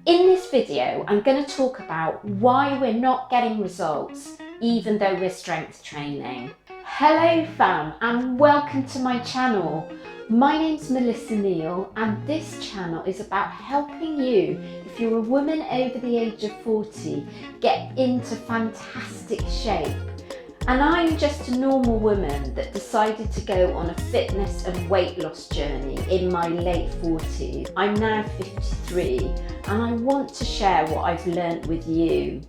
In this video, I'm going to talk about why we're not getting results even though we're strength training. Hello fam, and welcome to my channel. My name's Melissa Neal, and this channel is about helping you, if you're a woman over the age of 40, get into fantastic shape. And I'm just a normal woman that decided to go on a fitness and weight loss journey in my late 40s. I'm now 53 and I want to share what I've learnt with you.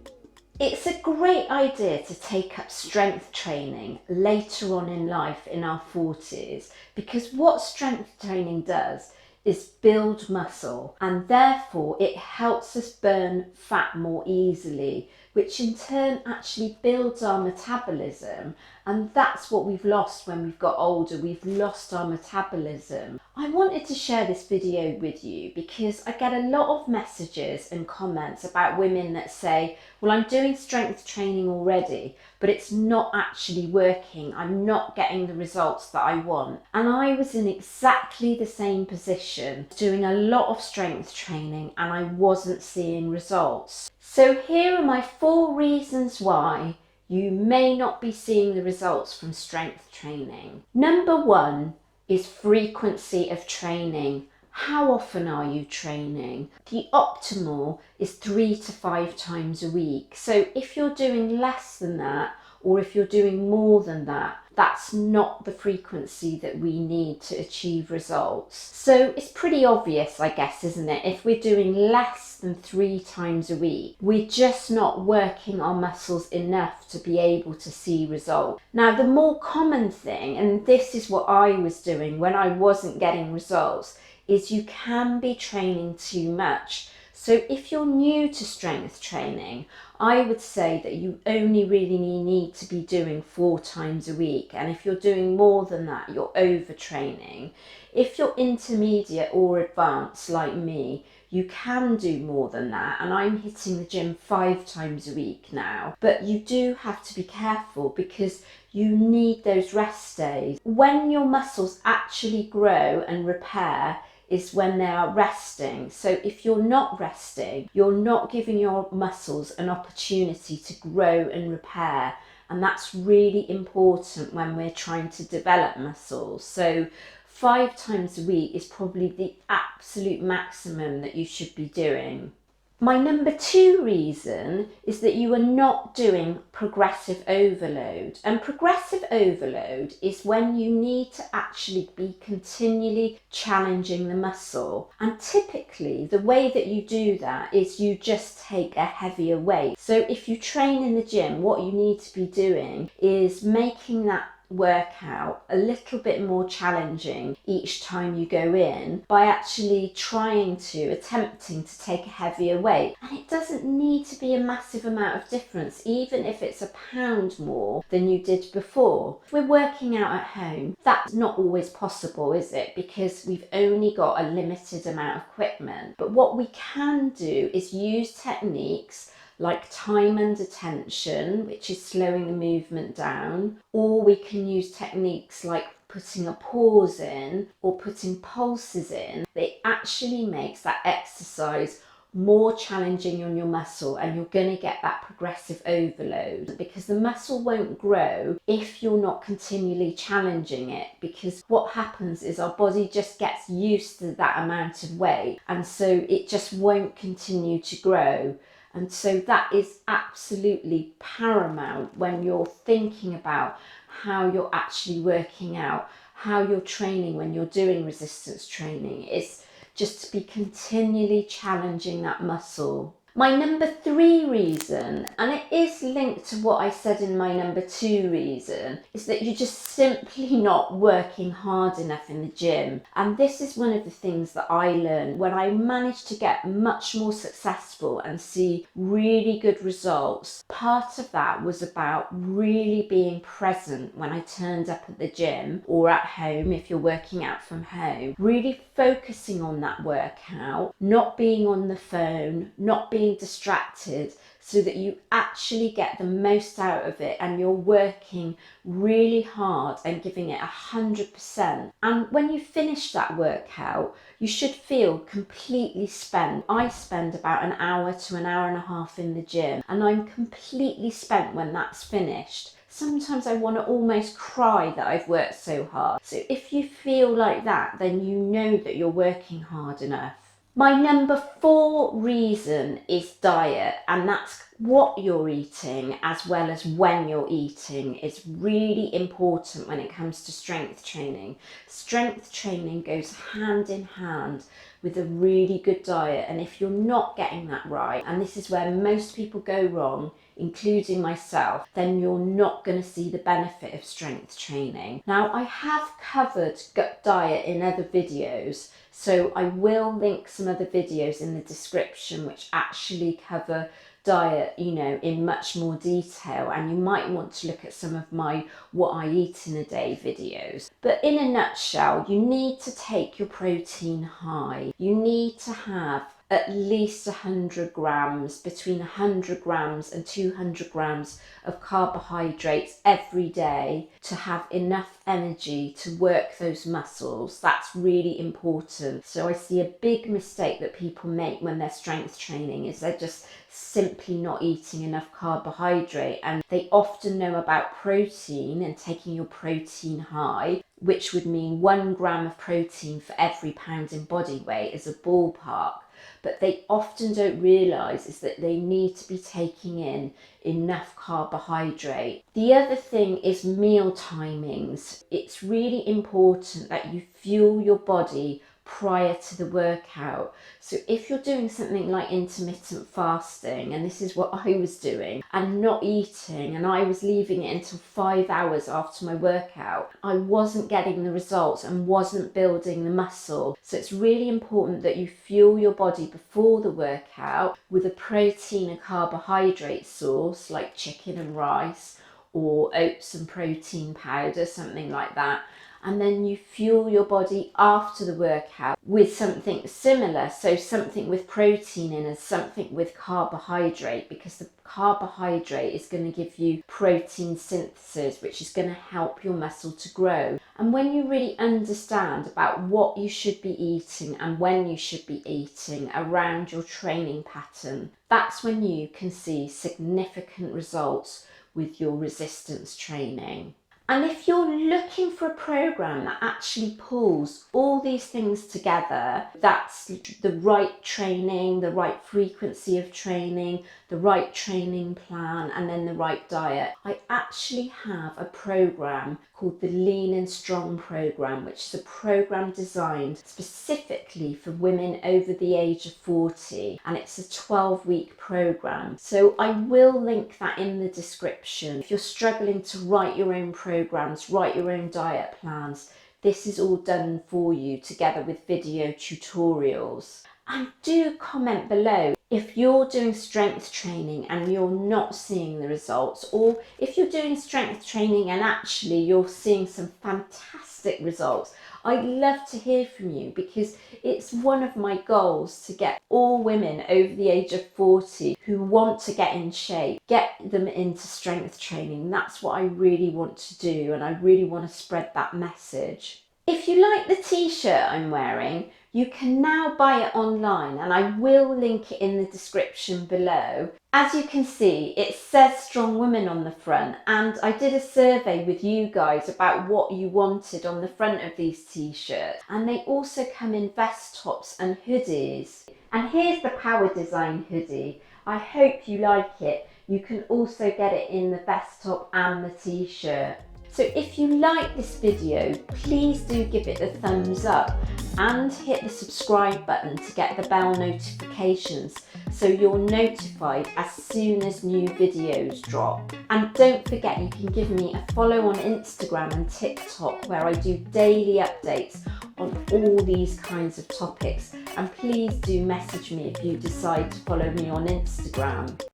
It's a great idea to take up strength training later on in life in our 40s, because what strength training does is build muscle, and therefore it helps us burn fat more easily, which in turn actually builds our metabolism. And that's what we've lost when we've got older. We've lost our metabolism. I wanted to share this video with you because I get a lot of messages and comments about women that say, well, I'm doing strength training already, but it's not actually working. I'm not getting the results that I want. And I was in exactly the same position, doing a lot of strength training, and I wasn't seeing results. So here are my 4 reasons why you may not be seeing the results from strength training. Number 1 is frequency of training. How often are you training? The optimal is 3 to 5 times a week. So if you're doing less than that, or if you're doing more than that, that's not the frequency that we need to achieve results. So it's pretty obvious, I guess, isn't it? If we're doing less than 3 times a week, we're just not working our muscles enough to be able to see results. Now, the more common thing, and this is what I was doing when I wasn't getting results, is you can be training too much. So if you're new to strength training, I would say that you only really need to be doing 4 times a week. And if you're doing more than that, you're overtraining. If you're intermediate or advanced like me, you can do more than that. And I'm hitting the gym 5 times a week now. But you do have to be careful because you need those rest days. When your muscles actually grow and repair is when they are resting. So if you're not resting, you're not giving your muscles an opportunity to grow and repair. And that's really important when we're trying to develop muscles. So 5 times a week is probably the absolute maximum that you should be doing. My number 2 reason is that you are not doing progressive overload. And progressive overload is when you need to actually be continually challenging the muscle. And typically the way that you do that is you just take a heavier weight. So if you train in the gym, what you need to be doing is making that workout a little bit more challenging each time you go in by actually attempting to take a heavier weight. And it doesn't need to be a massive amount of difference, even if it's a pound more than you did before. If we're working out at home, that's not always possible, is it? Because we've only got a limited amount of equipment. But what we can do is use techniques like time under tension, which is slowing the movement down, or we can use techniques like putting a pause in or putting pulses in. It actually makes that exercise more challenging on your muscle, and you're going to get that progressive overload, because the muscle won't grow if you're not continually challenging it. Because what happens is our body just gets used to that amount of weight, and so it just won't continue to grow. And so that is absolutely paramount when you're thinking about how you're actually working out, how you're training when you're doing resistance training. It's just to be continually challenging that muscle. My number 3 reason, and it is linked to what I said in my number 2 reason, is that you're just simply not working hard enough in the gym. And this is one of the things that I learned when I managed to get much more successful and see really good results. Part of that was about really being present when I turned up at the gym or at home if you're working out from home. Really focusing on that workout, not being on the phone, not being being distracted so that you actually get the most out of it and you're working really hard and giving it 100%. And when you finish that workout, you should feel completely spent. I spend about an hour to an hour and a half in the gym, and I'm completely spent when that's finished. Sometimes I want to almost cry that I've worked so hard. So if you feel like that, then you know that you're working hard enough. My number 4 reason is diet, and that's what you're eating as well as when you're eating is really important when it comes to strength training. Strength training goes hand in hand with a really good diet, and if you're not getting that right, and this is where most people go wrong, including myself, then you're not going to see the benefit of strength training. Now, I have covered gut diet in other videos, so I will link some other videos in the description which actually cover diet, in much more detail, and you might want to look at some of my what I eat in a day videos. But in a nutshell, you need to take your protein high. You need to have at least 100 grams, between 100 grams and 200 grams of carbohydrates every day to have enough energy to work those muscles. That's really important. So I see a big mistake that people make when they're strength training is they're just simply not eating enough carbohydrate, and they often know about protein and taking your protein high, which would mean 1 gram of protein for every pound in body weight as a ballpark. But they often don't realise is that they need to be taking in enough carbohydrate. The other thing is meal timings. It's really important that you fuel your body prior to the workout. So if you're doing something like intermittent fasting, and this is what I was doing, and not eating, and I was leaving it until 5 hours after my workout, I wasn't getting the results and wasn't building the muscle. So it's really important that you fuel your body before the workout with a protein and carbohydrate source like chicken and rice, or oats and protein powder, something like that. And then you fuel your body after the workout with something similar, so something with protein in and something with carbohydrate, because the carbohydrate is going to give you protein synthesis, which is going to help your muscle to grow. And when you really understand about what you should be eating and when you should be eating around your training pattern, that's when you can see significant results with your resistance training. And if you're looking for a program that actually pulls all these things together, that's the right training, the right frequency of training, the right training plan, and then the right diet, I actually have a program called the Lean and Strong program, which is a program designed specifically for women over the age of 40, and it's a 12-week program. So I will link that in the description. If you're struggling to write your own programs, write your own diet plans, this is all done for you together with video tutorials. And do comment below if you're doing strength training and you're not seeing the results, or if you're doing strength training and actually you're seeing some fantastic results. I'd love to hear from you, because it's one of my goals to get all women over the age of 40 who want to get in shape, get them into strength training. That's what I really want to do, and I really want to spread that message. If you like the t-shirt I'm wearing, you can now buy it online, and I will link it in the description below. As you can see, it says Strong Women on the front, and I did a survey with you guys about what you wanted on the front of these t-shirts, and they also come in vest tops and hoodies. And here's the Power Design hoodie. I hope you like it. You can also get it in the vest top and the t-shirt. So if you like this video, please do give it a thumbs up and hit the subscribe button to get the bell notifications so you're notified as soon as new videos drop. And don't forget, you can give me a follow on Instagram and TikTok, where I do daily updates on all these kinds of topics. And please do message me if you decide to follow me on Instagram.